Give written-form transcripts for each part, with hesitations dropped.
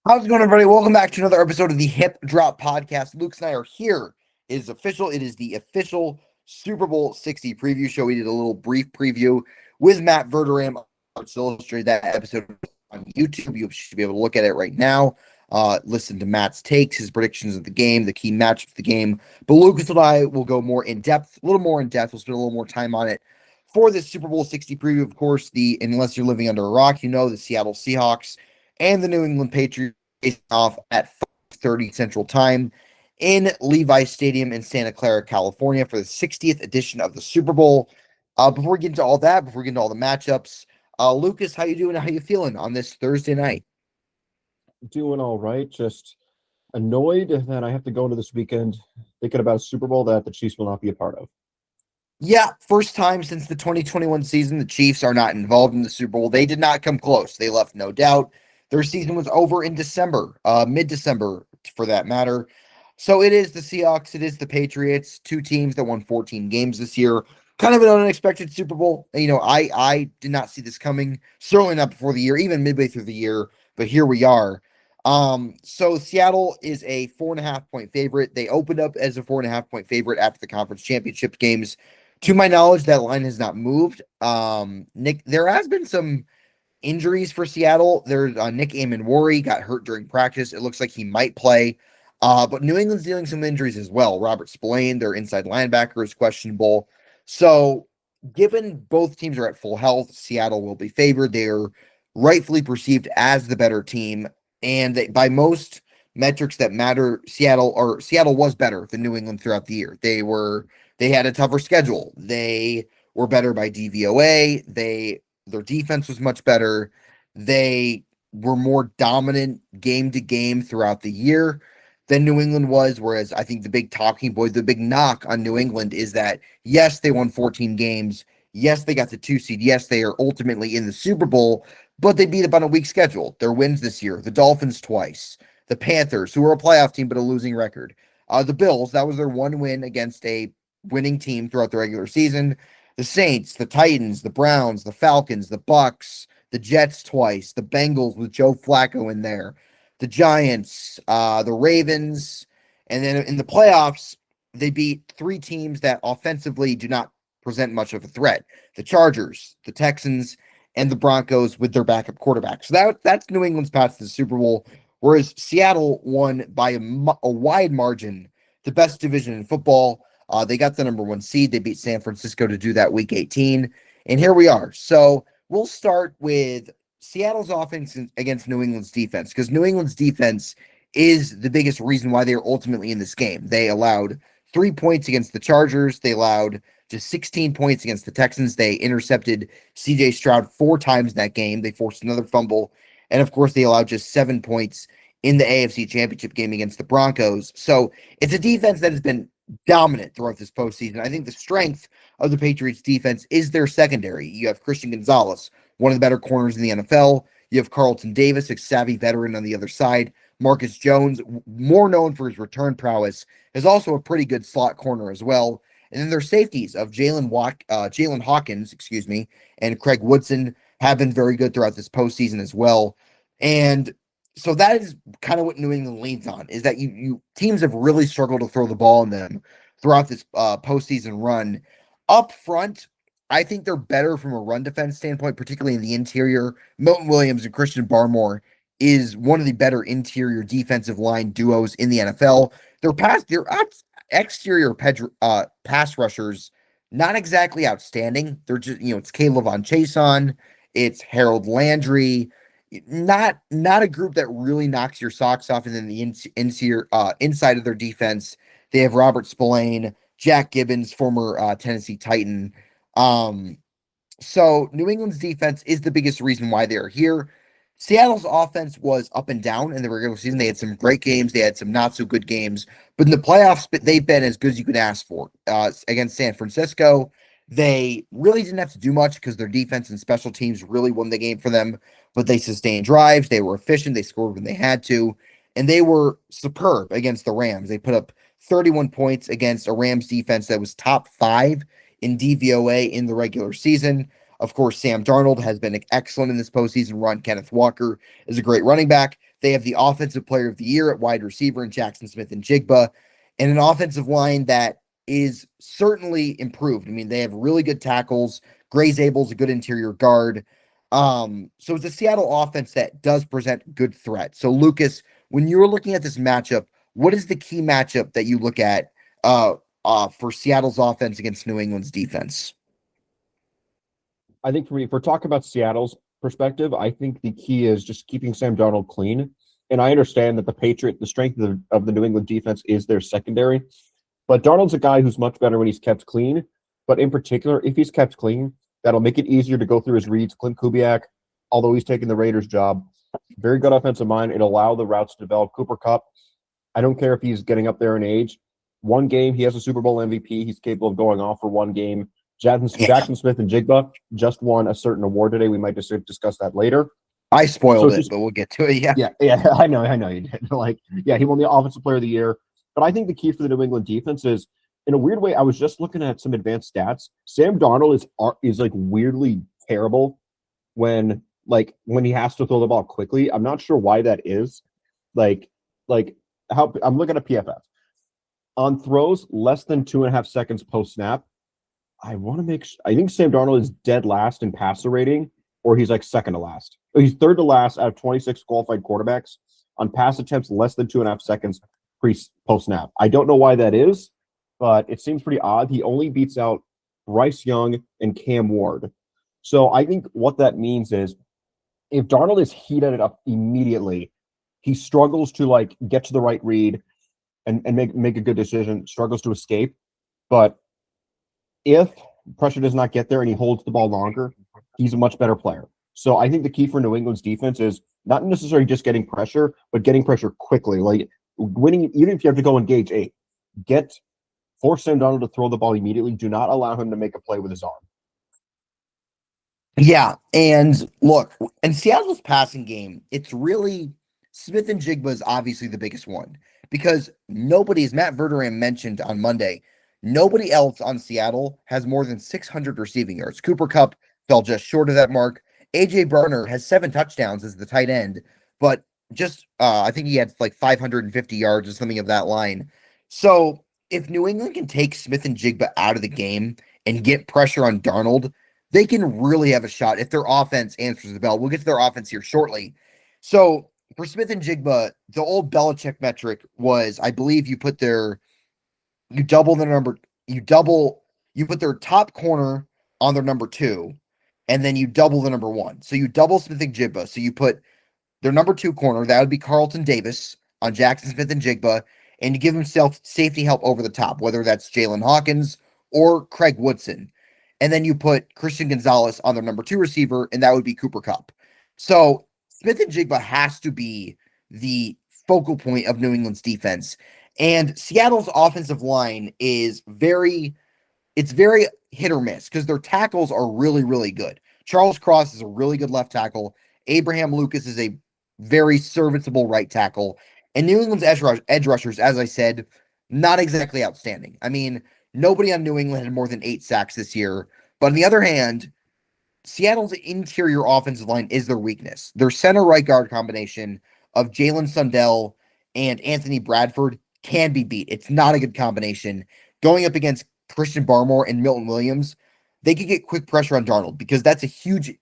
How's it going, everybody? Welcome back to another episode of the Hip Drop Podcast. Luke and I are here. It is official. It is the official Super Bowl 60 preview show. We did a little brief preview with Matt Verderam. Illustrated that episode on YouTube. You should be able to look at it right now. Listen to Matt's takes, his predictions of the game, the key matchups of the game. But Lucas and I will go more in depth, a little more in depth. We'll spend a little more time on it for this Super Bowl 60 preview. Of course, unless you're living under a rock, you know the Seattle Seahawks and the New England Patriots off at 5:30 Central Time in Levi Stadium in Santa Clara, California for the 60th edition of the Super Bowl. Before we get into all that, before we get into all the matchups, Lucas, how you doing? How you feeling on this Thursday night? Doing all right. Just annoyed that I have to go into this weekend thinking about a Super Bowl that the Chiefs will not be a part of. Yeah, first time since the 2021 season, the Chiefs are not involved in the Super Bowl. They did not come close. They left no doubt. Their season was over in December, mid-December for that matter. So it is the Seahawks, it is the Patriots, two teams that won 14 games this year. Kind of an unexpected Super Bowl. You know, I did not see this coming, certainly not before the year, even midway through the year, but here we are. So Seattle is a 4.5 point favorite. They opened up as a 4.5 point favorite after the conference championship games. To my knowledge, that line has not moved. Nick, there has been some injuries for Seattle. There's Nick Amon-Wari got hurt during practice. It looks like he might play. But New England's dealing some injuries as well. Robert Spillane, their inside linebacker, is questionable. So, given both teams are at full health, Seattle will be favored. They are rightfully perceived as the better team, and by most metrics that matter, Seattle was better than New England throughout the year. They had a tougher schedule. They were better by DVOA. Their defense was much better. They were more dominant game to game throughout the year than New England was. Whereas I think the big talking point, the big knock on New England is that, yes, they won 14 games. Yes, they got the 2 seed. Yes, they are ultimately in the Super Bowl, but they beat up on a weak schedule. Their wins this year, the Dolphins twice, the Panthers, who were a playoff team but a losing record. The Bills, that was their one win against a winning team throughout the regular season. The Saints, the Titans, the Browns, the Falcons, the Bucks, the Jets twice, the Bengals with Joe Flacco in there, the Giants, the Ravens, and then in the playoffs, they beat three teams that offensively do not present much of a threat: the Chargers, the Texans, and the Broncos with their backup quarterback. So that's New England's path to the Super Bowl, whereas Seattle won by a wide margin, the best division in football. They got the number 1 seed. They beat San Francisco to do that week 18. And here we are. So we'll start with Seattle's offense against New England's defense, because New England's defense is the biggest reason why they are ultimately in this game. They allowed 3 points against the Chargers. They allowed just 16 points against the Texans. They intercepted CJ Stroud 4 times in that game. They forced another fumble. And of course, they allowed just 7 points in the AFC Championship game against the Broncos. So it's a defense that has been dominant throughout this postseason. I think the strength of the Patriots defense is their secondary. You have Christian Gonzalez, one of the better corners in the NFL. You have Carlton Davis, a savvy veteran on the other side. Marcus Jones, more known for his return prowess, is also a pretty good slot corner as well. And then their safeties of Jalen Hawkins, and Craig Woodson have been very good throughout this postseason as well. And so that is kind of what New England leans on, is that you teams have really struggled to throw the ball in them throughout this postseason run. Up front, I think they're better from a run defense standpoint, particularly in the interior. Milton Williams and Christian Barmore is one of the better interior defensive line duos in the NFL. Their exterior pass rushers, not exactly outstanding. They're just, it's Caleb Von Chason, it's Harold Landry. Not a group that really knocks your socks off. And then the inside of their defense, they have Robert Spillane, Jack Gibbons, former Tennessee Titan. So New England's defense is the biggest reason why they're here. Seattle's offense was up and down in the regular season. They had some great games. They had some not so good games. But in the playoffs, they've been as good as you could ask for. Against San Francisco, they really didn't have to do much because their defense and special teams really won the game for them. But they sustained drives. They were efficient. They scored when they had to. And they were superb against the Rams. They put up 31 points against a Rams defense that was top 5 in DVOA in the regular season. Of course, Sam Darnold has been excellent in this postseason run. Kenneth Walker is a great running back. They have the offensive player of the year at wide receiver in Jackson Smith and Jigba, and an offensive line that is certainly improved. I mean, they have really good tackles. Gray Zabel's a good interior guard. So it's a Seattle offense that does present good threat. So Lucas, when you're looking at this matchup, what is the key matchup that you look at for Seattle's offense against New England's defense? I think for me, if we're talking about Seattle's perspective, I think the key is just keeping Sam Darnold clean. And I understand that the strength of the New England defense is their secondary. But Darnold's a guy who's much better when he's kept clean. But in particular, if he's kept clean, that'll make it easier to go through his reads. Clint Kubiak, although he's taking the Raiders' job, very good offensive mind. It'll allow the routes to develop. Cooper Kupp, I don't care if he's getting up there in age. One game, he has a Super Bowl MVP. He's capable of going off for one game. Jackson Smith and Jigba just won a certain award today. We might discuss that later. I spoiled it, but we'll get to it. Yeah, I know you did. He won the Offensive Player of the Year. But I think the key for the New England defense is, in a weird way, I was just looking at some advanced stats. Sam Darnold is like weirdly terrible when he has to throw the ball quickly. I'm not sure why that is. How I'm looking at PFF on throws less than 2.5 seconds post snap. I think Sam Darnold is dead last in passer rating, or he's like second to last. He's third to last out of 26 qualified quarterbacks on pass attempts less than 2.5 seconds post snap. I don't know why that is, but it seems pretty odd. He only beats out Bryce Young and Cam Ward. So I think what that means is if Darnold is heated it up immediately, he struggles to get to the right read and make a good decision, struggles to escape. But if pressure does not get there and he holds the ball longer, he's a much better player. So I think the key for New England's defense is not necessarily just getting pressure, but getting pressure quickly. Like winning, even if you have to go engage 8, force Sam Darnold to throw the ball immediately. Do not allow him to make a play with his arm. Yeah, and look, in Seattle's passing game, it's really Smith and Jigba is obviously the biggest one because nobody, as Matt Verderam mentioned on Monday, nobody else on Seattle has more than 600 receiving yards. Cooper Kupp fell just short of that mark. AJ Barner has 7 touchdowns as the tight end, but just I think he had like 550 yards or something of that line. So if New England can take Smith and Jigba out of the game and get pressure on Darnold, they can really have a shot if their offense answers the bell. We'll get to their offense here shortly. So for Smith and Jigba, the old Belichick metric was, I believe, you put their top corner on their number 2, and then you double the number 1. So you double Smith and Jigba. So you put their number 2 corner, that would be Carlton Davis on Jackson Smith and Jigba, and you give himself safety help over the top, whether that's Jalen Hawkins or Craig Woodson. And then you put Christian Gonzalez on their number 2 receiver, and that would be Cooper Kupp. So Smith and Jigba has to be the focal point of New England's defense. And Seattle's offensive line is very hit or miss because their tackles are really, really good. Charles Cross is a really good left tackle. Abraham Lucas is a very serviceable right tackle. And New England's edge rushers, as I said, not exactly outstanding. I mean, nobody on New England had more than 8 sacks this year. But on the other hand, Seattle's interior offensive line is their weakness. Their center right guard combination of Jalen Sundell and Anthony Bradford can be beat. It's not a good combination. Going up against Christian Barmore and Milton Williams, they could get quick pressure on Darnold because that's a huge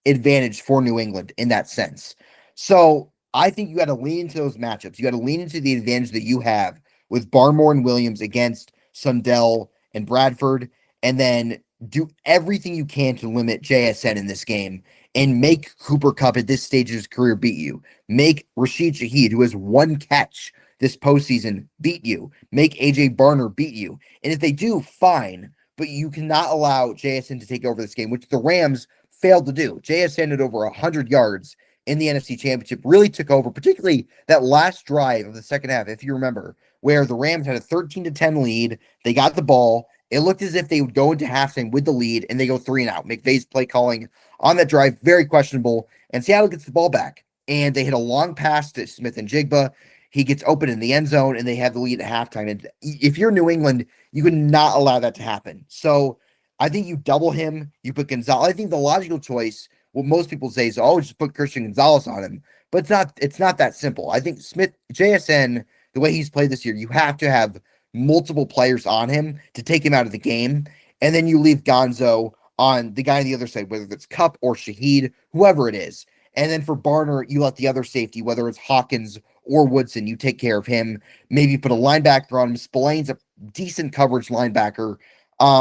advantage for New England in that sense. So I think you got to lean into those matchups. You got to lean into the advantage that you have with Barmore and Williams against Sundell and Bradford, and then do everything you can to limit JSN in this game and make Cooper Kupp at this stage of his career beat you. Make Rashid Shaheed, who has 1 catch this postseason, beat you. Make AJ Barner beat you. And if they do, fine. But you cannot allow JSN to take over this game, which the Rams failed to do. JSN had over 100 yards in the NFC Championship, really took over, particularly that last drive of the second half, if you remember, where the Rams had a 13-10 lead. They got the ball. It looked as if they would go into halftime with the lead, and they go 3 and out. McVay's play calling on that drive, very questionable. And Seattle gets the ball back, and they hit a long pass to Smith and Jigba. He gets open in the end zone, and they have the lead at halftime. And if you're New England, you could not allow that to happen. So I think you double him, you put Gonzalez. I think the logical choice, what most people say is, oh, just put Christian Gonzalez on him. But it's not that simple. I think Smith, JSN, the way he's played this year, you have to have multiple players on him to take him out of the game. And then you leave Gonzo on the guy on the other side, whether it's Cup or Shaheed, whoever it is. And then for Barner, you let the other safety, whether it's Hawkins or Woodson, you take care of him. Maybe put a linebacker on him. Spillane's a decent coverage linebacker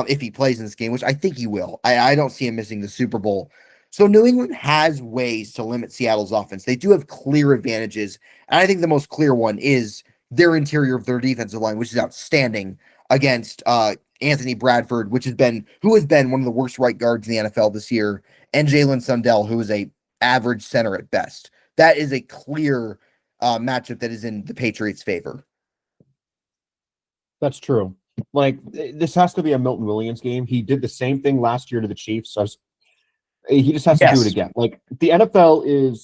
if he plays in this game, which I think he will. I don't see him missing the Super Bowl. So New England has ways to limit Seattle's offense. They do have clear advantages. And I think the most clear one is their interior of their defensive line, which is outstanding against Anthony Bradford, who has been one of the worst right guards in the NFL this year, and Jalen Sundell, who is a average center at best. That is a clear matchup that is in the Patriots' favor. That's true. Like this has to be a Milton Williams game. He did the same thing last year to the Chiefs. So he just has to do it again. Like the NFL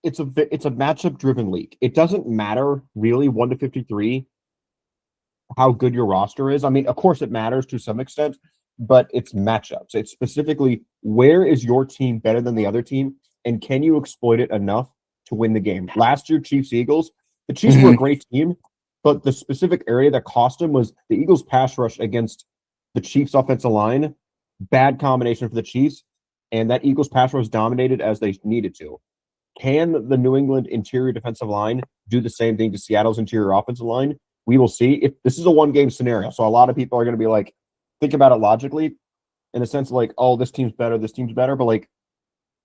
it's a matchup driven league. It doesn't matter really 1 to 53 how good your roster is. I mean, of course it matters to some extent, but it's matchups. It's specifically where is your team better than the other team, and can you exploit it enough to win the game? Last year, Chiefs Eagles, the Chiefs were a great team, but the specific area that cost them was the Eagles pass rush against the Chiefs offensive line. Bad combination for the Chiefs, and that Eagles pass rush dominated as they needed to. Can the New England interior defensive line do the same thing to Seattle's interior offensive line? We will see. If this is a one-game scenario, so a lot of people are going to be like, think about it logically, in a sense of like, oh, this team's better, but like,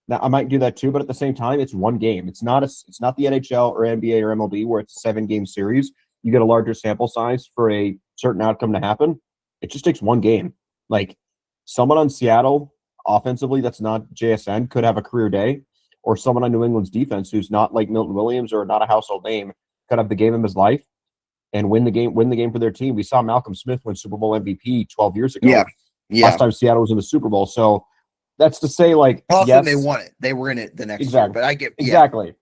now I might do that too. But at the same time, it's one game. It's not the NHL or NBA or MLB where it's a 7-game series. You get a larger sample size for a certain outcome to happen. It just takes one game. Like someone on Seattle offensively that's not JSN could have a career day, or someone on New England's defense who's not like Milton Williams or not a household name could have the game of his life and win the game for their team. We saw Malcolm Smith win Super Bowl MVP 12 years ago. Yeah. Last time Seattle was in the Super Bowl. So that's to say, like, Often they won it. They were in it the next year. But I get exactly.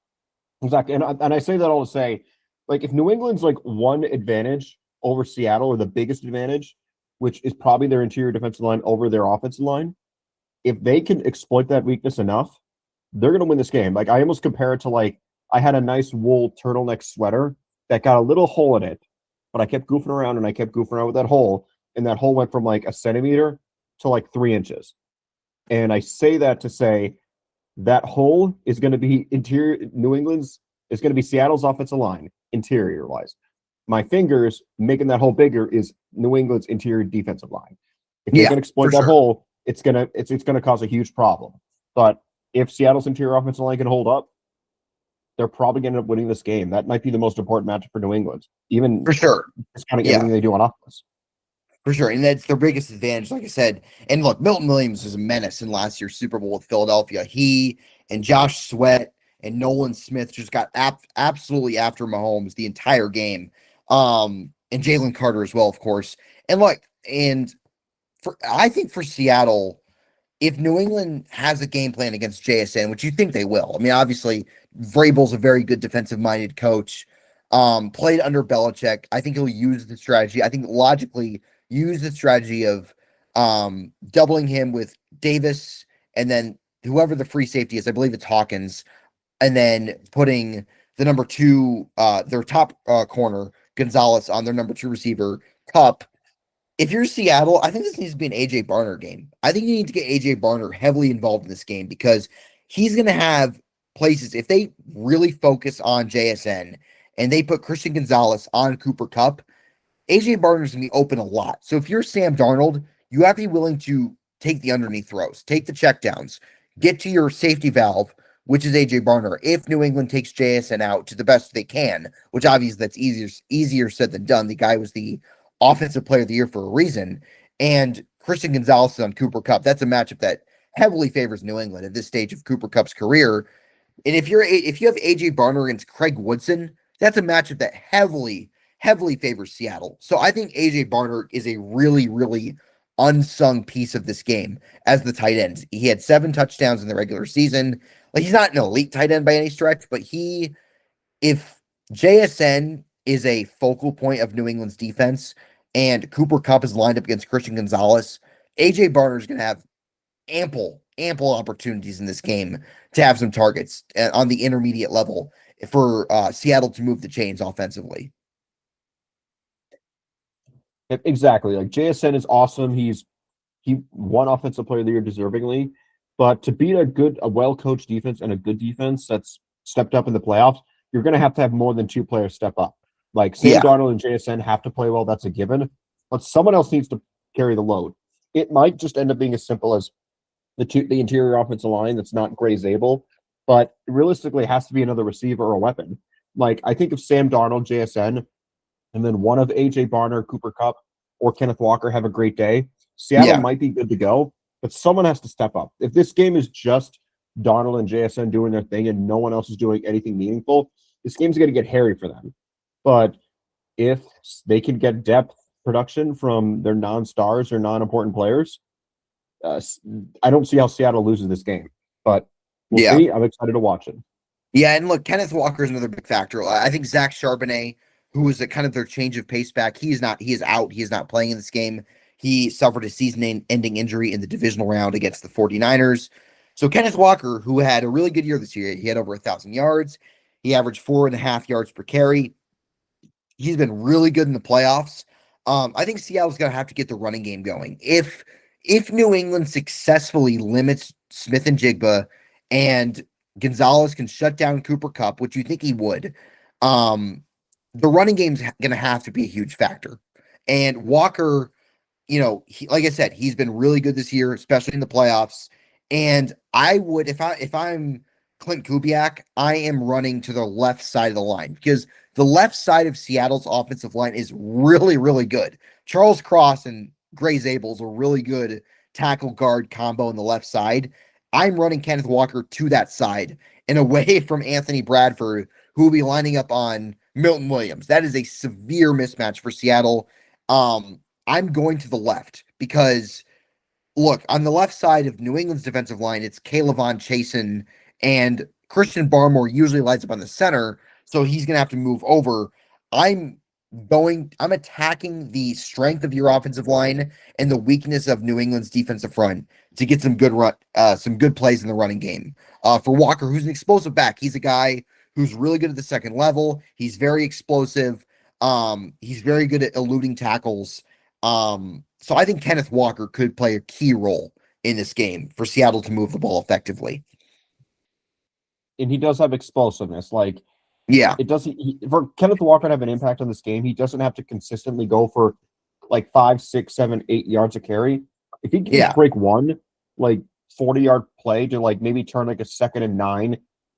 And I say that all to say, like, if New England's like one advantage over Seattle, or the biggest advantage, which is probably their interior defensive line over their offensive line, if they can exploit that weakness enough, they're going to win this game. Like, I almost compare it to, like, I had a nice wool turtleneck sweater that got a little hole in it, but I kept goofing around with that hole, and that hole went from like a centimeter to like 3 inches. And I say that to say that hole is going to be interior. New England's is going to be Seattle's offensive line interior wise. My fingers making that hole bigger is New England's interior defensive line. If they can exploit that hole, it's gonna cause a huge problem. But if Seattle's interior offensive line can hold up, they're probably going to end up winning this game. That might be the most important matchup for New England, even for sure. Discounting everything they do on offense. For sure. And that's their biggest advantage, like I said. And look, Milton Williams was a menace in last year's Super Bowl with Philadelphia. He and Josh Sweat and Nolan Smith just got absolutely after Mahomes the entire game. And Jalen Carter as well, of course. And look, I think for Seattle, if New England has a game plan against JSN, which you think they will, I mean, obviously, Vrabel's a very good defensive-minded coach, played under Belichick. I think he'll use the strategy. I think logically use the strategy of doubling him with Davis and then whoever the free safety is, I believe it's Hawkins, and then putting the number 2, their top corner, Gonzalez, on their number 2 receiver, Cup. If you're Seattle, I think this needs to be an AJ Barner game. I think you need to get AJ Barner heavily involved in this game because he's going to have places. If they really focus on JSN and they put Christian Gonzalez on Cooper Cup, AJ Barner's going to be open a lot. So if you're Sam Darnold, you have to be willing to take the underneath throws, take the checkdowns, get to your safety valve, which is AJ Barner. If New England takes JSN out to the best they can, which obviously that's easier said than done. The guy was the offensive player of the year for a reason. And Christian Gonzalez on Cooper Cup, that's a matchup that heavily favors New England at this stage of Cooper Cup's career. And if you have AJ Barner against Craig Woodson, that's a matchup that heavily favors Seattle. So I think AJ Barner is a really, really unsung piece of this game as the tight end. He had 7 touchdowns in the regular season. Like, he's not an elite tight end by any stretch, but if JSN is a focal point of New England's defense and Cooper Cup is lined up against Christian Gonzalez, AJ Barner's going to have ample opportunities in this game to have some targets on the intermediate level for Seattle to move the chains offensively. Exactly. Like JSN is awesome. He won Offensive Player of the Year deservingly, but to beat a well-coached defense and a good defense that's stepped up in the playoffs, you're going to have more than two players step up. Like Sam Yeah, Darnold and JSN have to play well. That's a given, but someone else needs to carry the load. It might just end up being as simple as the interior offensive line that's not Gray Zabel, but realistically, it has to be another receiver or a weapon. Like I think if Sam Darnold, JSN, and then one of AJ Barner, Cooper Kupp, or Kenneth Walker have a great day, Seattle yeah, might be good to go, but someone has to step up. If this game is just Donald and JSN doing their thing and no one else is doing anything meaningful, this game's going to get hairy for them. But if they can get depth production from their non-stars or non-important players, I don't see how Seattle loses this game. But we'll yeah. see. I'm excited to watch it. Yeah, and look, Kenneth Walker is another big factor. I think Zach Charbonnet, who is a kind of their change of pace back, he is out. He is not playing in this game. He suffered a season-ending injury in the divisional round against the 49ers. So Kenneth Walker, who had a really good year this year, he had over 1,000 yards. He averaged 4.5 yards per carry. He's been really good in the playoffs. I think Seattle's going to have to get the running game going. If New England successfully limits Smith and Jigba and Gonzalez can shut down Cooper Kupp, which you think he would, the running game's going to have to be a huge factor. And Walker, like I said, he's been really good this year, especially in the playoffs. And I would, if I'm Clint Kubiak, I am running to the left side of the line because the left side of Seattle's offensive line is really, really good. Charles Cross and Gray Zabel's a really good tackle guard combo on the left side. I'm running Kenneth Walker to that side and away from Anthony Bradford, who will be lining up on Milton Williams. That is a severe mismatch for Seattle. I'm going to the left because look, on the left side of New England's defensive line, it's Kaylavon Chasen and Christian Barmore usually lights up on the center, so he's gonna have to move over. I'm I'm attacking the strength of your offensive line and the weakness of New England's defensive front to get some good plays in the running game. For Walker, who's an explosive back, he's a guy who's really good at the second level. He's very explosive. He's very good at eluding tackles. So I think Kenneth Walker could play a key role in this game for Seattle to move the ball effectively. And he does have explosiveness. Like Yeah, it doesn't for Kenneth Walker to have an impact on this game, he doesn't have to consistently go for like 5, 6, 7, 8 yards a carry. If he can just yeah, break one like 40-yard play to like maybe turn like a 2nd and 9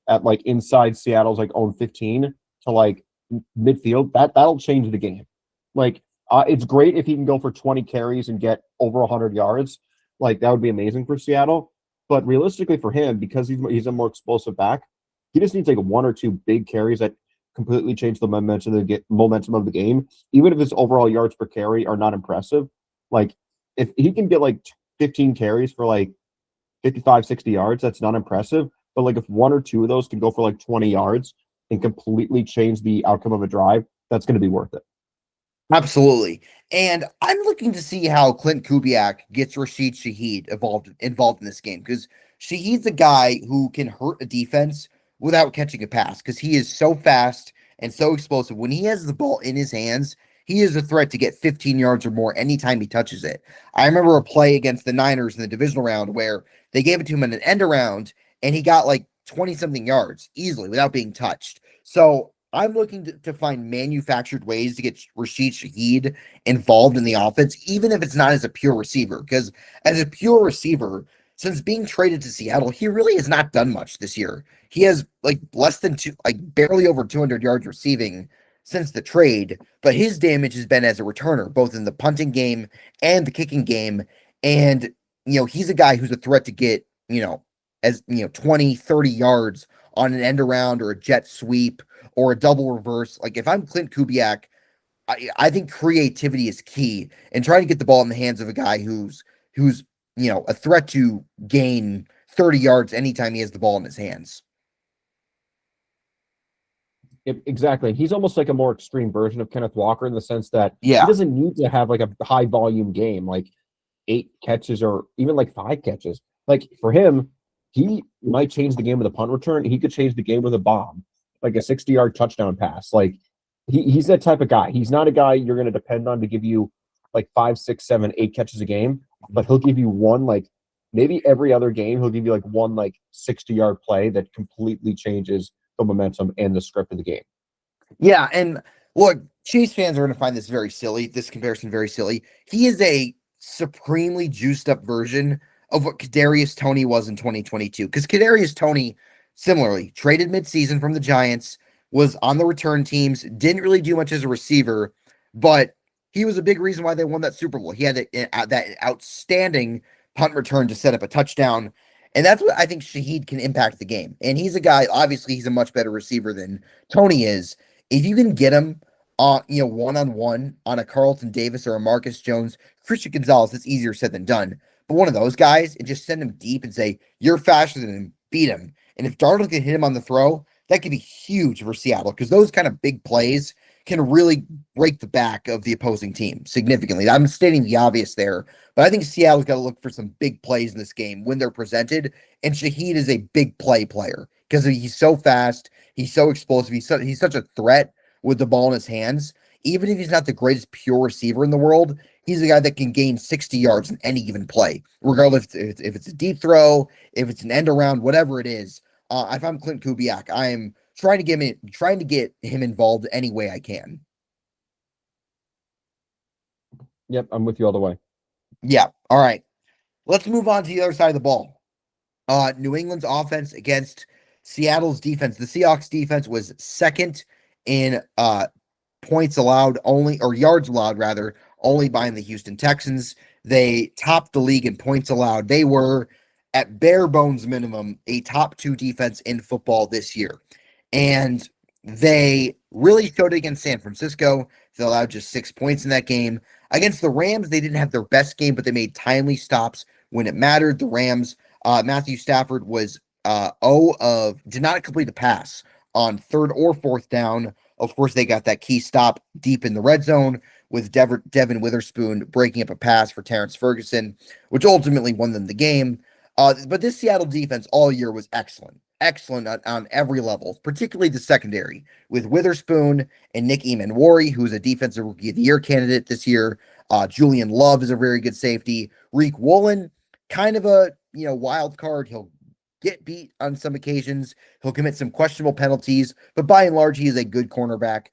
at like inside Seattle's like own 15 to like midfield, that'll change the game. Like it's great if he can go for 20 carries and get over 100 yards. Like that would be amazing for Seattle. But realistically for him, because he's a more explosive back, he just needs like one or two big carries that completely change the momentum of the game. Even if his overall yards per carry are not impressive, like if he can get like 15 carries for like 55, 60 yards, that's not impressive. But like if one or two of those can go for like 20 yards and completely change the outcome of a drive, that's going to be worth it. absolutely. And I'm looking to see how Clint Kubiak gets Rashid Shaheed involved in this game because Shaheed's a guy who can hurt a defense without catching a pass because he is so fast and so explosive. When he has the ball in his hands, he is a threat to get 15 yards or more anytime he touches it. I remember a play against the Niners in the divisional round where they gave it to him in an end around and he got like 20 something yards easily without being touched. So I'm looking to find manufactured ways to get Rashid Shaheed involved in the offense, even if it's not as a pure receiver. Because as a pure receiver, since being traded to Seattle, he really has not done much this year. He has like less than barely over 200 yards receiving since the trade, but his damage has been as a returner, both in the punting game and the kicking game. And, he's a guy who's a threat to get, 20, 30 yards on an end around or a jet sweep or a double reverse. Like if I'm Clint Kubiak, I think creativity is key and trying to get the ball in the hands of a guy who's a threat to gain 30 yards anytime he has the ball in his hands. Exactly. He's almost like a more extreme version of Kenneth Walker in the sense that he Yeah. doesn't need to have like a high volume game. Like 8 catches or even like 5 catches. Like for him, he might change the game with a punt return. He could change the game with a bomb, like a 60-yard touchdown pass. Like he's that type of guy. He's not a guy you're going to depend on to give you like 5, 6, 7, 8 catches a game, but he'll give you one, like maybe every other game, he'll give you like one like 60-yard play that completely changes the momentum and the script of the game. Yeah, and look, Chiefs fans are going to find this very silly, this comparison very silly. He is a supremely juiced up version of what Kadarius Toney was in 2022. Because Kadarius Toney, similarly, traded midseason from the Giants, was on the return teams, didn't really do much as a receiver, but he was a big reason why they won that Super Bowl. He had that outstanding punt return to set up a touchdown. And that's what I think Shaheed can impact the game. And he's a guy, obviously, he's a much better receiver than Toney is. If you can get him on, one-on-one on a Carlton Davis or a Marcus Jones, Christian Gonzalez, it's easier said than done. But one of those guys, and just send him deep and say, you're faster than him, beat him. And if Darnold can hit him on the throw, that could be huge for Seattle because those kind of big plays can really break the back of the opposing team significantly. I'm stating the obvious there, but I think Seattle's got to look for some big plays in this game when they're presented. And Shaheed is a big play player because he's so fast, he's so explosive, he's such a threat with the ball in his hands. Even if he's not the greatest pure receiver in the world, he's a guy that can gain 60 yards in any given play, regardless if it's a deep throw, if it's an end around, whatever it is. If I'm Clint Kubiak, I am trying to get him involved any way I can. Yep, I'm with you all the way. Yeah. All right. Let's move on to the other side of the ball. New England's offense against Seattle's defense. The Seahawks defense was second in points allowed only, or yards allowed rather, only behind the Houston Texans. They topped the league in points allowed. They were at bare bones minimum a top 2 defense in football this year. And they really showed it against San Francisco. They allowed just 6 points in that game. Against the Rams, they didn't have their best game, but they made timely stops when it mattered. The Rams, Matthew Stafford was did not complete a pass on 3rd or 4th down. Of course, they got that key stop deep in the red zone with Devin Witherspoon breaking up a pass for Terrence Ferguson, which ultimately won them the game. But this Seattle defense all year was excellent. Excellent on every level, particularly the secondary, with Witherspoon and Nick Eamon-Wari, who's a Defensive Rookie of the Year candidate this year. Julian Love is a very good safety. Reek Woolen, kind of a wild card. He'll get beat on some occasions. He'll commit some questionable penalties, but by and large, he is a good cornerback.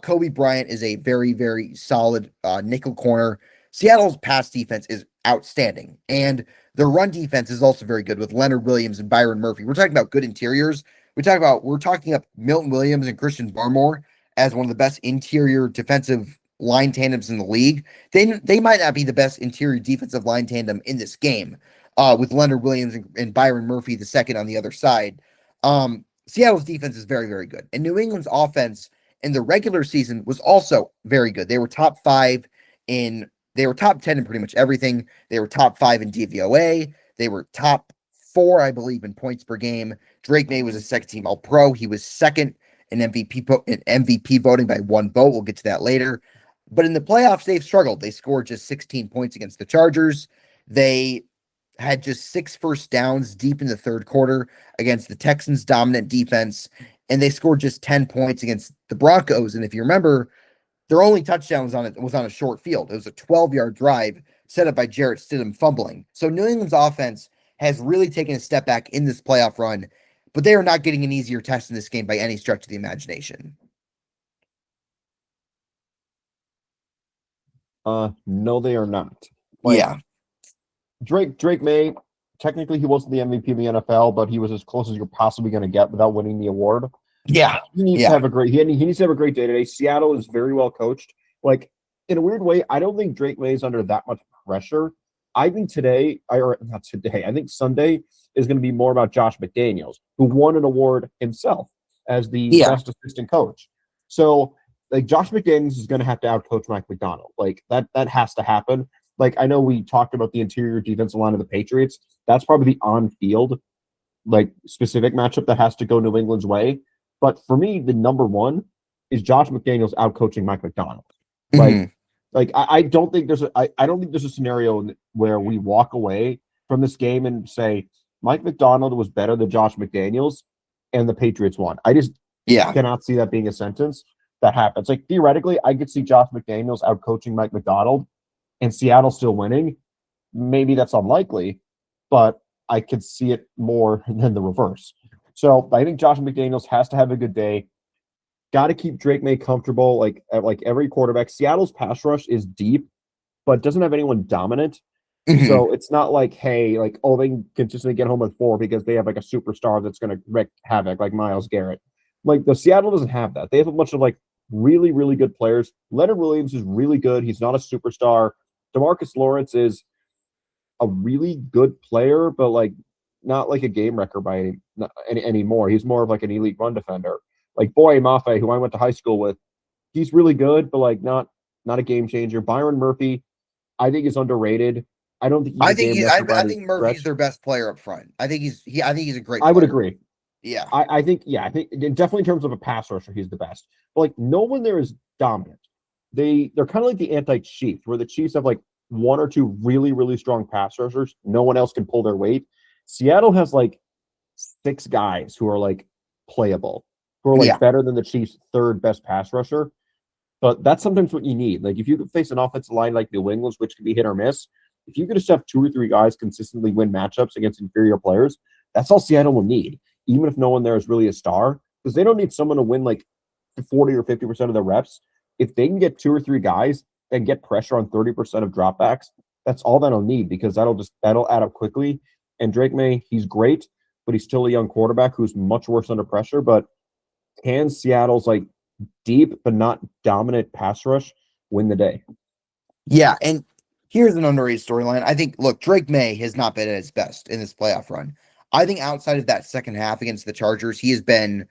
Kobe Bryant is a very, very solid nickel corner. Seattle's pass defense is outstanding, and their run defense is also very good with Leonard Williams and Byron Murphy. We're talking about good interiors. We're talking up Milton Williams and Christian Barmore as one of the best interior defensive line tandems in the league. They might not be the best interior defensive line tandem in this game, with Leonard Williams and Byron Murphy the second on the other side. Seattle's defense is very, very good. And New England's offense in the regular season was also very good. They were top 5 they were top 10 in pretty much everything. They were top 5 in DVOA. They were top 4, I believe, in points per game. Drake May was a second team All Pro. He was second in MVP voting by 1 vote. We'll get to that later. But in the playoffs, they've struggled. They scored just 16 points against the Chargers. They had just 6 first downs deep in the 3rd quarter against the Texans' dominant defense, and they scored just 10 points against the Broncos. And if you remember, their only touchdown was on a short field. It was a 12-yard drive set up by Jarrett Stidham fumbling. So New England's offense has really taken a step back in this playoff run, but they are not getting an easier test in this game by any stretch of the imagination. No, they are not. Yeah. Drake May, technically he wasn't the MVP of the NFL, but he was as close as you're possibly going to get without winning the award. Yeah. He needs to have a great day today. Seattle is very well coached. Like, in a weird way, I don't think Drake May is under that much pressure. I think I think Sunday is going to be more about Josh McDaniels, who won an award himself as the best assistant coach. So, like, Josh McDaniels is going to have to outcoach Mike McDonald. Like, that has to happen. Like, I know we talked about the interior defensive line of the Patriots. That's probably the on-field, like, specific matchup that has to go New England's way. But for me, the number one is Josh McDaniels outcoaching Mike McDonald. Like, Like I don't think I don't think there's a scenario where we walk away from this game and say Mike McDonald was better than Josh McDaniels and the Patriots won. I just Yeah. cannot see that being a sentence that happens. Like theoretically, I could see Josh McDaniels out coaching Mike McDonald and Seattle still winning. Maybe that's unlikely, but I could see it more than the reverse. So I think Josh McDaniels has to have a good day. Got to keep Drake May comfortable, like at like every quarterback. Seattle's pass rush is deep, but doesn't have anyone dominant. Mhm. So it's not like, hey, like, oh, they can consistently get home with 4 because they have like a superstar that's going to wreak havoc, like Myles Garrett. Like the Seattle doesn't have that. They have a bunch of like really, really good players. Leonard Williams is really good. He's not a superstar. Demarcus Lawrence is a really good player, but like not like a game wrecker anymore. He's more of like an elite run defender. Like Boye Mafe, who I went to high school with, he's really good, but like not a game changer. Byron Murphy, I think is underrated. I don't think he's a game wrecker by I any think Murphy's stretch. their best player up front. I think he's a great I would player. agree. Yeah. I think yeah, I think definitely in terms of a pass rusher, he's the best. But like no one there is dominant. They're kind of like the anti-Chiefs, where the Chiefs have like 1 or 2 really really strong pass rushers. No one else can pull their weight. Seattle has like 6 guys who are like playable, who are like Yeah. better than the Chiefs' third best pass rusher. But that's sometimes what you need. Like if you could face an offensive line like New England's, which can be hit or miss, if you could just have 2 or 3 guys consistently win matchups against inferior players, that's all Seattle will need, even if no one there is really a star, because they don't need someone to win like 40 or 50% of the reps. If they can get 2 or 3 guys and get pressure on 30% of dropbacks, that's all that'll need because that'll add up quickly. And Drake May, he's great, but he's still a young quarterback who's much worse under pressure. But can Seattle's like deep but not dominant pass rush win the day? Yeah. And here's an underrated storyline. I think, look, Drake May has not been at his best in this playoff run. I think outside of that second half against the Chargers, he has been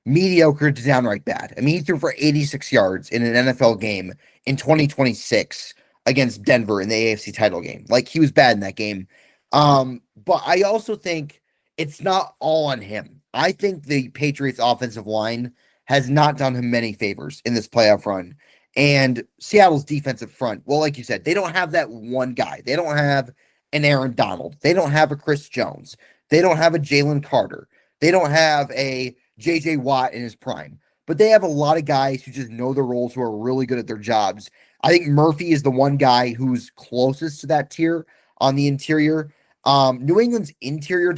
mediocre to downright bad. I mean, he threw for 86 yards in an NFL game in 2026 against Denver in the AFC title game. Like he was bad in that game. But I also think it's not all on him. I think the Patriots offensive line has not done him many favors in this playoff run. And Seattle's defensive front, well, like you said, they don't have that one guy. They don't have an Aaron Donald. They don't have a Chris Jones. They don't have a Jalen Carter. They don't have a JJ Watt in his prime. But they have a lot of guys who just know their roles, who are really good at their jobs. I think Murphy is the one guy who's closest to that tier on the interior. New England's interior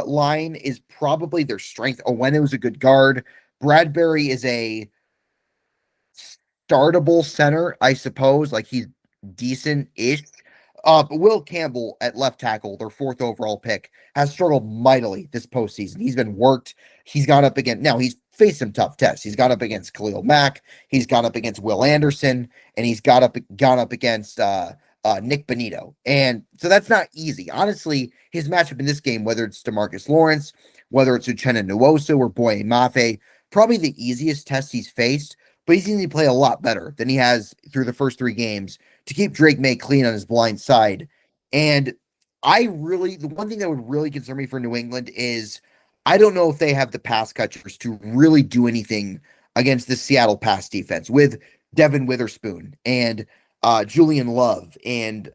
line is probably their strength. Owen was a good guard. Bradbury is a startable center, I suppose. Like he's decent-ish. But Will Campbell at left tackle, their 4th overall pick, has struggled mightily this postseason. He's been worked. He's gone up against now. He's faced some tough tests. He's gone up against Khalil Mack. He's gone up against Will Anderson, and he's gone up against Nick Bonito. And so that's not easy. Honestly, his matchup in this game, whether it's Demarcus Lawrence, whether it's Uchenna Nwosu or Boye Mafe, probably the easiest test he's faced. But he's going to play a lot better than he has through the first 3 games to keep Drake May clean on his blind side. And the one thing that would really concern me for New England is I don't know if they have the pass catchers to really do anything against the Seattle pass defense with Devin Witherspoon and Julian Love and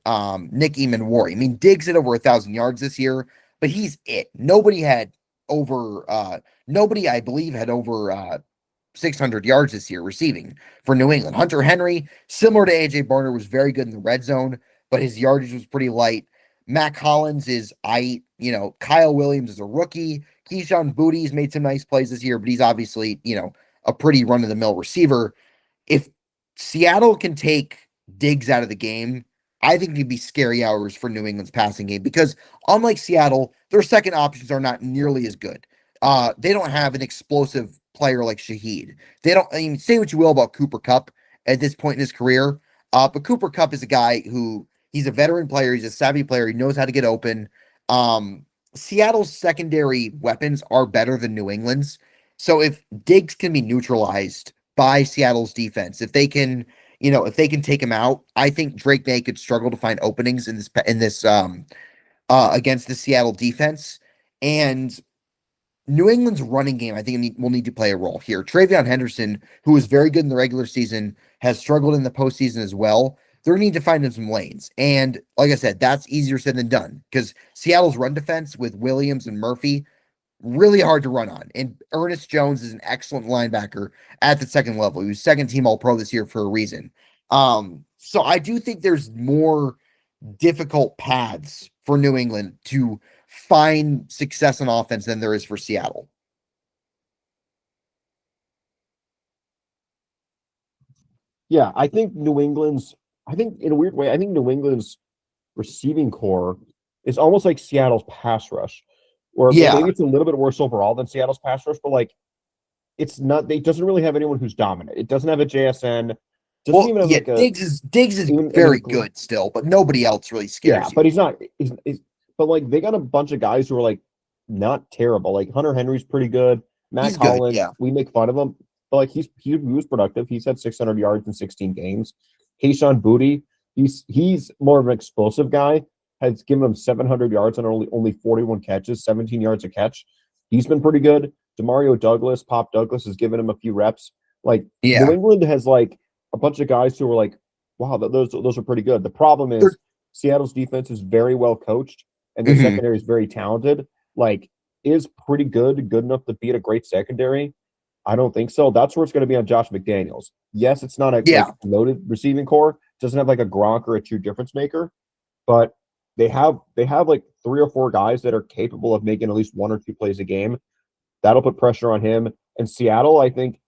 Nick Eamon-Wari. I mean, Diggs had over 1,000 yards this year, but he's it. Nobody, I believe, had over 600 yards this year receiving for New England. Hunter Henry, similar to AJ Barner, was very good in the red zone, but his yardage was pretty light. Mac Hollins Kyle Williams is a rookie. Keyshawn Booty's made some nice plays this year, but he's obviously, a pretty run of the mill receiver. If Seattle can take Diggs out of the game, I think it'd be scary hours for New England's passing game because unlike Seattle, their second options are not nearly as good. They don't have an explosive player like Shaheed. They don't. I mean, say what you will about Cooper Kupp at this point in his career, but Cooper Kupp is a guy who he's a veteran player. He's a savvy player. He knows how to get open. Seattle's secondary weapons are better than New England's. So if Diggs can be neutralized by Seattle's defense, if they can take him out, I think Drake May could struggle to find openings in this against the Seattle defense. And New England's running game, I think, will need to play a role here. Travion Henderson, who was very good in the regular season, has struggled in the postseason as well. They're going to need to find them some lanes. And like I said, that's easier said than done because Seattle's run defense with Williams and Murphy really hard to run on. And Ernest Jones is an excellent linebacker at the second level. He was second team All Pro this year for a reason. So I do think there's more difficult paths for New England to find success on offense than there is for Seattle. Yeah, I think in a weird way, I think New England's receiving core is almost like Seattle's pass rush, or Yeah. maybe it's a little bit worse overall than Seattle's pass rush, but like it's not, it doesn't really have anyone who's dominant. It doesn't have a JSN, doesn't Well, even have yeah, like a, Diggs is even, I very mean, good still, but nobody else really yeah, scares but you. but like they got a bunch of guys who are like not terrible. Like Hunter Henry's pretty good. Matt He's good, Collins, yeah. we make fun of him, but like he was productive. He's had 600 yards in 16 games. Keyshawn Booty, he's more of an explosive guy. Has given him 700 yards on only 41 catches, 17 yards a catch. He's been pretty good. Demario Douglas, Pop Douglas, has given him a few reps. Like New Yeah. England has like a bunch of guys who are like, wow, those are pretty good. The problem is Seattle's defense is very well coached and their Mhm. secondary is very talented. Like, is pretty good enough to beat a great secondary? I don't think so. That's where it's going to be on Josh McDaniels. Yes, it's not a Yeah. like loaded receiving core. Doesn't have like a Gronk or a true difference maker, but they have like 3 or 4 guys that are capable of making at least 1 or 2 plays a game. That'll put pressure on him. And Seattle, I think,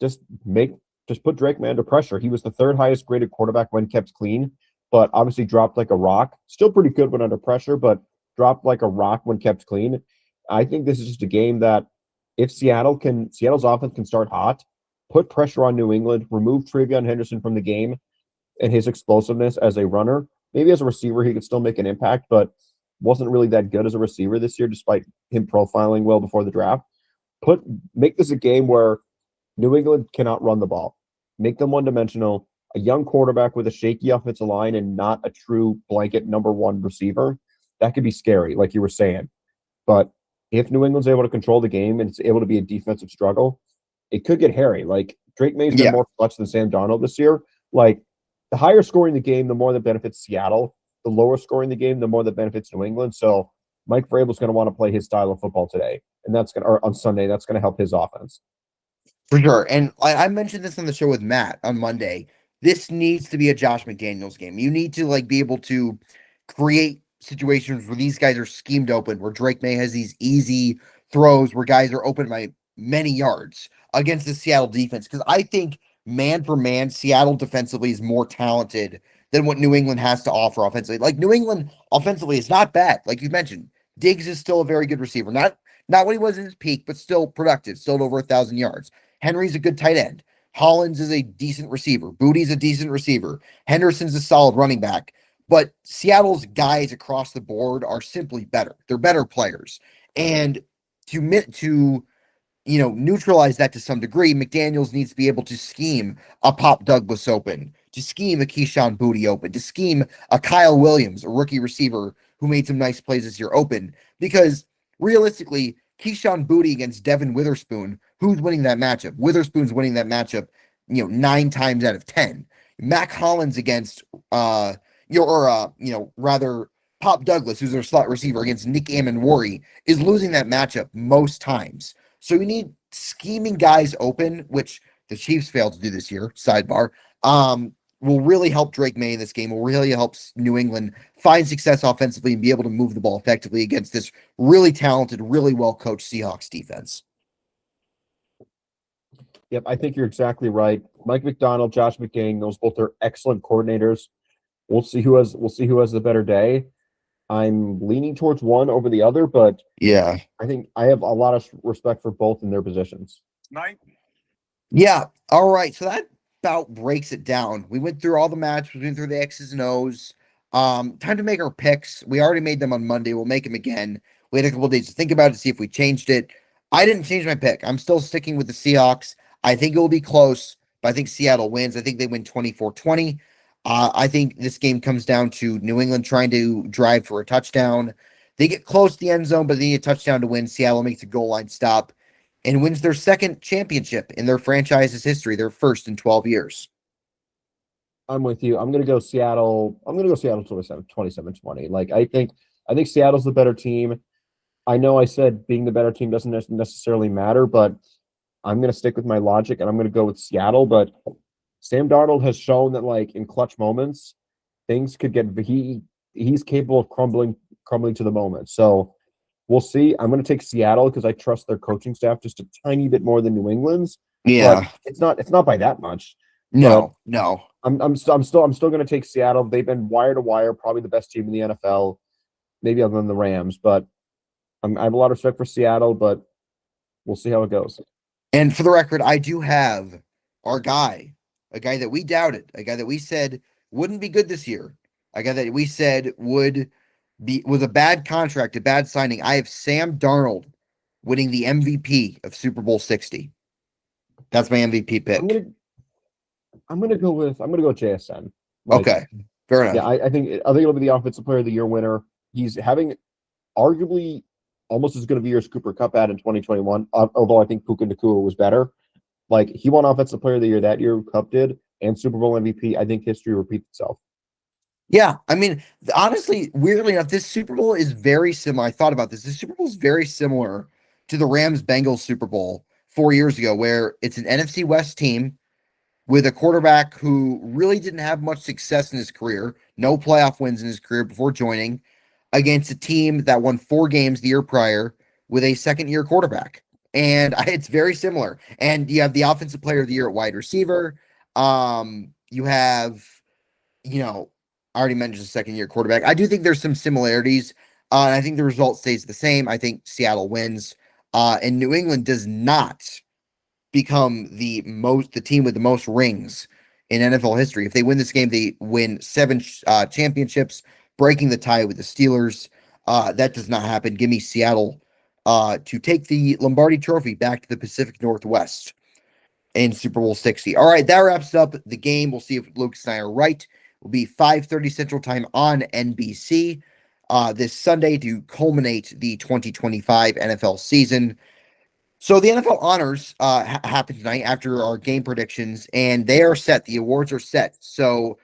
just make just put Drake May under pressure. He was the third highest graded quarterback when kept clean, but obviously dropped like a rock. Still pretty good when under pressure, but dropped like a rock when kept clean. I think this is just a game that if Seattle's offense can start hot, put pressure on New England, remove Travion Henderson from the game and his explosiveness as a runner. Maybe as a receiver, he could still make an impact, but wasn't really that good as a receiver this year, despite him profiling well before the draft. Make this a game where New England cannot run the ball. Make them one dimensional. A young quarterback with a shaky offensive line and not a true blanket #1 receiver. That could be scary, like you were saying. But if New England's able to control the game and it's able to be a defensive struggle, it could get hairy. Like Drake May's been Yeah. more clutch than Sam Darnold this year. Like the higher scoring the game, the more that benefits Seattle. The lower scoring the game, the more that benefits New England. So Mike Vrabel's going to want to play his style of football today, and or on Sunday. That's going to help his offense. For sure. And I mentioned this on the show with Matt on Monday. This needs to be a Josh McDaniels game. You need to like be able to create situations where these guys are schemed open, where Drake May has these easy throws where guys are open by many yards against the Seattle defense. Because I think man for man, Seattle defensively is more talented than what New England has to offer offensively. Like New England offensively is not bad. Like you mentioned, Diggs is still a very good receiver. Not what he was in his peak, but still productive, still at over 1,000 yards. Henry's a good tight end. Hollins is a decent receiver. Booty's a decent receiver. Henderson's a solid running back. But Seattle's guys across the board are simply better. They're better players. And to neutralize that to some degree, McDaniels needs to be able to scheme a Pop Douglas open, to scheme a Keyshawn Booty open, to scheme a Kyle Williams, a rookie receiver who made some nice plays this year open. Because realistically, Keyshawn Booty against Devin Witherspoon, who's winning that matchup? Witherspoon's winning that matchup, 9 times out of 10. Mac Hollins against rather Pop Douglas, who's their slot receiver against Nick Amenwari, is losing that matchup most times. So you need scheming guys open, which the Chiefs failed to do this year. Sidebar. Will really help Drake May in this game. Will really help New England find success offensively and be able to move the ball effectively against this really talented, really well coached Seahawks defense. Yep, I think you're exactly right. Mike McDonald, Josh McDaniels, both are excellent coordinators. We'll see who has the better day. I'm leaning towards one over the other, but Yeah. I think I have a lot of respect for both in their positions. Yeah. All right. So that about breaks it down. We went through all the matches, we went through the X's and O's. Time to make our picks. We already made them on Monday. We'll make them again. We had a couple days to think about it, to see if we changed it. I didn't change my pick. I'm still sticking with the Seahawks. I think it will be close, but I think Seattle wins. I think they win 24-20. I think this game comes down to New England trying to drive for a touchdown. They get close to the end zone, but they need a touchdown to win. Seattle makes a goal line stop and wins their second championship in their franchise's history, their first in 12 years. I'm with you. I'm gonna go Seattle. I'm gonna go Seattle 27-20. Like I think Seattle's the better team. I know I said being the better team doesn't necessarily matter, but I'm gonna stick with my logic and I'm gonna go with Seattle. But Sam Darnold has shown that like in clutch moments, things could get he's capable of crumbling to the moment. So we'll see. I'm gonna take Seattle because I trust their coaching staff just a tiny bit more than New England's, but Yeah. it's not by that much. But No, no. I'm still going to take Seattle. They've been wire to wire, probably the best team in the NFL, maybe other than the Rams. But I have a lot of respect for Seattle, but we'll see how it goes. And for the record, I do have our guy, a guy that we doubted, a guy that we said wouldn't be good this year, a guy that we said was a bad contract, a bad signing. I have Sam Darnold winning the MVP of Super Bowl 60. That's my MVP I'm pick. gonna I'm gonna go JSN. Like, Okay, fair yeah, enough. I think it'll be the Offensive Player of the Year winner. He's having arguably almost as good of a year as Cooper Kupp had in 2021. Although I think Puka Nacua was better. Like he won Offensive Player of the Year that year, Kupp did, and Super Bowl MVP. I think history repeats itself. Yeah, I mean, honestly, weirdly enough, this Super Bowl is very similar. I thought about this. This Super Bowl is very similar to the Rams Bengals Super Bowl 4 years ago, where it's an NFC West team with a quarterback who really didn't have much success in his career, no playoff wins in his career before joining, against a team that won 4 games the year prior with a second-year quarterback. And it's very similar. And you have the offensive player of the year at wide receiver. You have, you know, I already mentioned the second-year quarterback. I do think there's some similarities. And I think the result stays the same. I think Seattle wins. And New England does not become the team with the most rings in NFL history. If they win this game, they win 7 championships, breaking the tie with the Steelers. That does not happen. Give me Seattle to take the Lombardi Trophy back to the Pacific Northwest in Super Bowl 60. All right, that wraps up the game. We'll see if Lucas and I are right. It will be 5:30 Central Time on NBC this Sunday to culminate the 2025 NFL season. So the NFL honors happened tonight after our game predictions, and they are set. The awards are set. So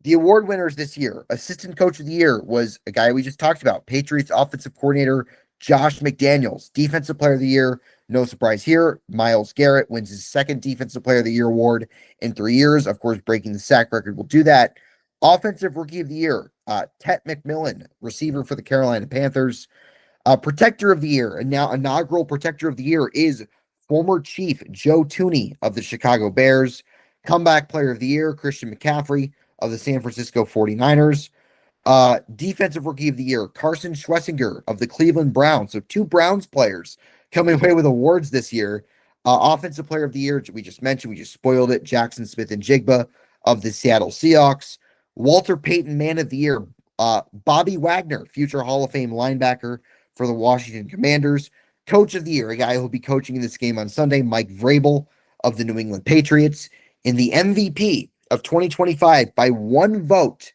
the award winners this year, Assistant Coach of the Year was a guy we just talked about, Patriots Offensive Coordinator Josh McDaniels. Defensive Player of the Year, no surprise here, Myles Garrett wins his second Defensive Player of the Year award in 3 years. Of course, breaking the sack record will do that. Offensive Rookie of the Year, Tet McMillan, receiver for the Carolina Panthers. Protector of the Year, and now inaugural Protector of the Year is former Chief Joe Tooney of the Chicago Bears. Comeback Player of the Year, Christian McCaffrey of the San Francisco 49ers. Defensive Rookie of the Year, Carson Schlesinger of the Cleveland Browns. So 2 Browns players coming away with awards this year. Offensive Player of the Year, we just mentioned, we just spoiled it, Jackson Smith and Jigba of the Seattle Seahawks. Walter Payton Man of the Year, Bobby Wagner, future Hall of Fame linebacker for the Washington Commanders. Coach of the Year, a guy who'll be coaching in this game on Sunday, Mike Vrabel of the New England Patriots. In the MVP of 2025 by 1 vote,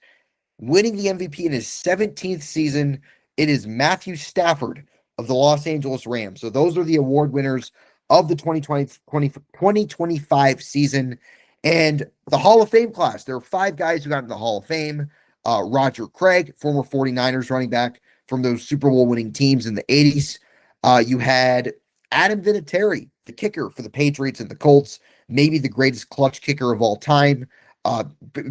winning the MVP in his 17th season, it is Matthew Stafford of the Los Angeles Rams. So those are the award winners of the 2025 season. And the Hall of Fame class, there are 5 guys who got into the Hall of Fame. Roger Craig, former 49ers running back from those Super Bowl winning teams in the 80s. You had Adam Vinatieri, the kicker for the Patriots and the Colts, maybe the greatest clutch kicker of all time.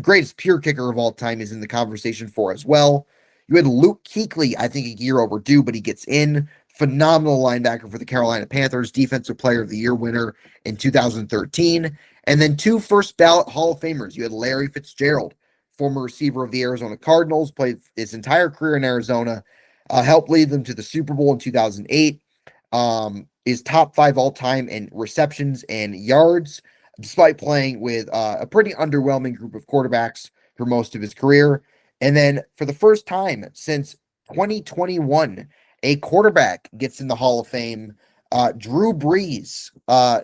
Greatest pure kicker of all time is in the conversation for as well. You had Luke Kuechly, I think a year overdue, but he gets in. Phenomenal linebacker for the Carolina Panthers, Defensive Player of the Year winner in 2013. And then 2 first ballot Hall of Famers. You had Larry Fitzgerald, former receiver of the Arizona Cardinals, played his entire career in Arizona, helped lead them to the Super Bowl in 2008. Is top 5 all time in receptions and yards, despite playing with a pretty underwhelming group of quarterbacks for most of his career. And then for the first time since 2021, a quarterback gets in the Hall of Fame. Drew Brees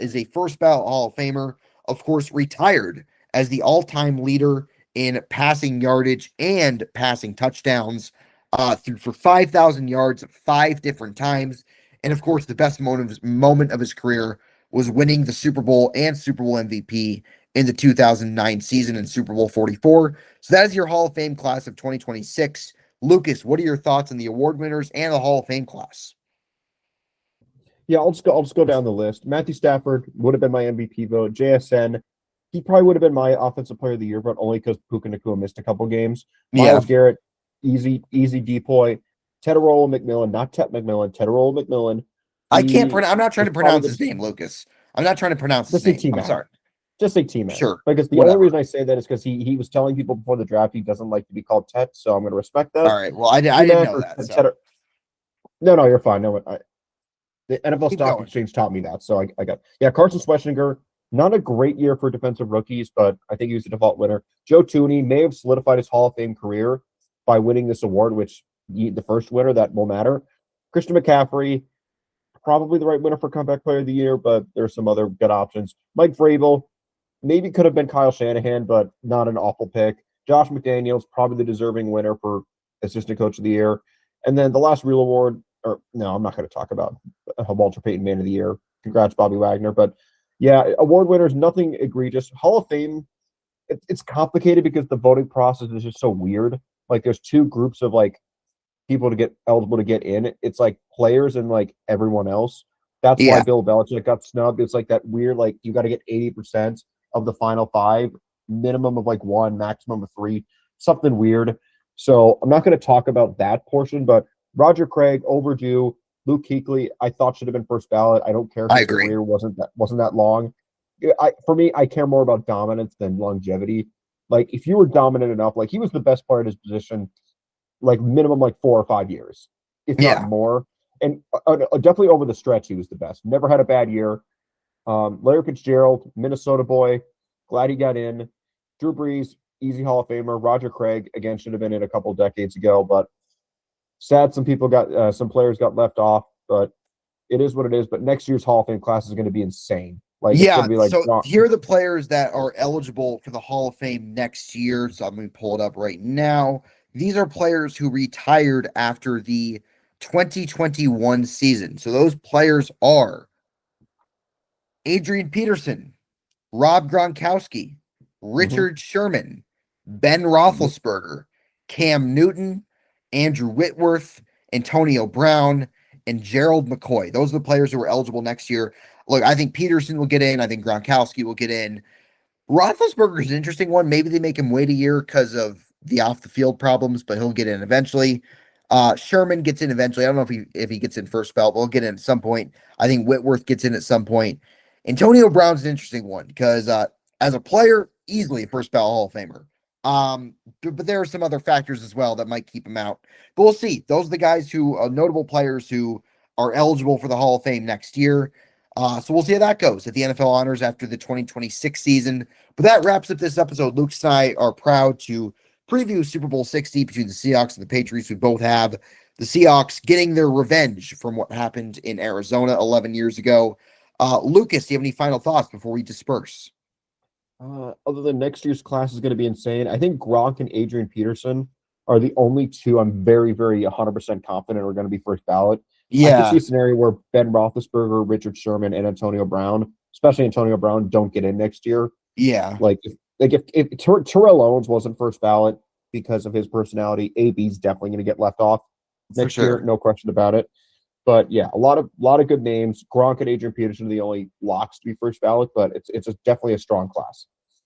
is a first ballot Hall of Famer, of course, retired as the all-time leader in passing yardage and passing touchdowns through for 5,000 yards 5 different times. And of course, the best moment of his career was winning the Super Bowl and Super Bowl MVP in the 2009 season in Super Bowl 44. So that is your Hall of Fame class of 2026. Lucas, what are your thoughts on the award winners and the Hall of Fame class? Yeah, I'll just go down the list. Matthew Stafford would have been my MVP vote. JSN, he probably would have been my offensive player of the year, but only because Puka Nacua missed a couple games. Yeah, Miles Garrett, easy depoy. Tedorola McMillan, not Ted McMillan, Tedorola McMillan. I can't He pronounce. I'm not trying was to probably pronounce his name, Lucas. I'm not trying to pronounce his just say name. T I'm Man. sorry. Just say T Man. Sure, Because the only whatever. reason I say that is because he was telling people before the draft he doesn't like to be called Tet, so I'm going to respect All that. right. Well, I T didn't Mac know or that. So Ted. No, you're fine. No, the NFL keep Stock going. Exchange taught me that, so I got Carson Schwarzenegger. Not a great year for defensive rookies, but I think he was the default winner. Joe Tooney may have solidified his Hall of Fame career by winning this award, which the first winner that will matter. Christian McCaffrey, probably the right winner for comeback player of the year, but there's some other good options. Mike Vrabel, maybe could have been Kyle Shanahan, but not an awful pick. Josh McDaniels, probably the deserving winner for assistant coach of the year. And then the last real award, or no, I'm not going to talk about Walter Payton Man of the Year. Congrats, Bobby Wagner. But yeah, award winners, nothing egregious. Hall of Fame, it's complicated because the voting process is just so weird. Like there's two groups of like people to get eligible to get in. It's like players and like everyone else. That's why Yeah. Bill Belichick got snubbed. It's like that weird, like you got to get 80% of the final five, minimum of like one, maximum of three, something weird. So I'm not going to talk about that portion, but Roger Craig, overdue. Luke Kuechly, I thought should have been first ballot. I don't care if I his agree. career wasn't that long. For me, I care more about dominance than longevity. Like if you were dominant enough, like he was the best player at his position like minimum like 4 or 5 years, if not Yeah. more. And definitely over the stretch, he was the best. Never had a bad year. Larry Fitzgerald, Minnesota boy, glad he got in. Drew Brees, easy Hall of Famer. Roger Craig, again, should have been in a couple decades ago, but sad some players got left off, but it is what it is. But next year's Hall of Fame class is going to be insane. Like it's going Yeah. to be like, So here are the players that are eligible for the Hall of Fame next year. So I'm going to pull it up right now. These are players who retired after the 2021 season. So those players are Adrian Peterson, Rob Gronkowski, mhm. Richard Sherman, Ben Roethlisberger, Cam Newton, Andrew Whitworth, Antonio Brown, and Gerald McCoy. Those are the players who are eligible next year. Look, I think Peterson will get in. I think Gronkowski will get in. Roethlisberger is an interesting one. Maybe they make him wait a year because of the off the field problems, but he'll get in eventually. Sherman gets in eventually. I don't know if he gets in first belt, but he'll get in at some point. I think Whitworth gets in at some point. Antonio Brown's an interesting one because as a player, easily a first ballot Hall of Famer. But there are some other factors as well that might keep him out. But we'll see. Those are the guys who are notable players who are eligible for the Hall of Fame next year. So we'll see how that goes at the NFL honors after the 2026 season. But that wraps up this episode. Luke and I are proud to preview Super Bowl 60 between the Seahawks and the Patriots. We both have the Seahawks getting their revenge from what happened in Arizona 11 years ago. Lucas, do you have any final thoughts before we disperse? Other than next year's class is going to be insane. I think Gronk and Adrian Peterson are the only two I'm very 100% confident are going to be first ballot. I could see Yeah, a scenario where Ben Roethlisberger, Richard Sherman, and Antonio Brown, especially Antonio Brown, don't get in next year. yeah, If Terrell Owens wasn't first ballot because of his personality, AB's definitely going to get left off for next year, sure. no question about it. But yeah, a lot of good names. Gronk and Adrian Peterson are the only locks to be first ballot, but definitely a strong class.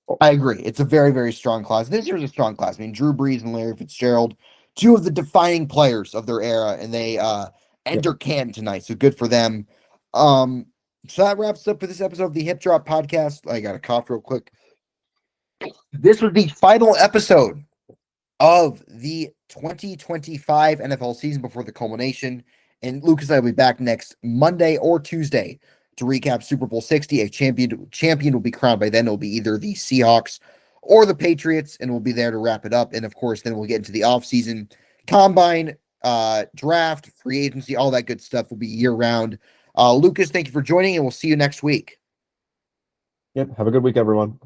Oh, I agree. It's a very strong class. This year's a strong class. I mean, Drew Brees and Larry Fitzgerald, two of the defining players of their era, and they yep. enter Canton tonight. So good for them. Um, so that wraps up for this episode of the Hip Drop Podcast. I got a cough real quick. This was the final episode of the 2025 NFL season before the culmination. And Lucas and I will be back next Monday or Tuesday to recap Super Bowl 60. A champion will be crowned by then. It'll be either the Seahawks or the Patriots, and we'll be there to wrap it up. And of course, then we'll get into the offseason combine, draft, free agency, all that good stuff will be year round. Lucas, thank you for joining, and we'll see you next week. Yep. Have a good week, everyone.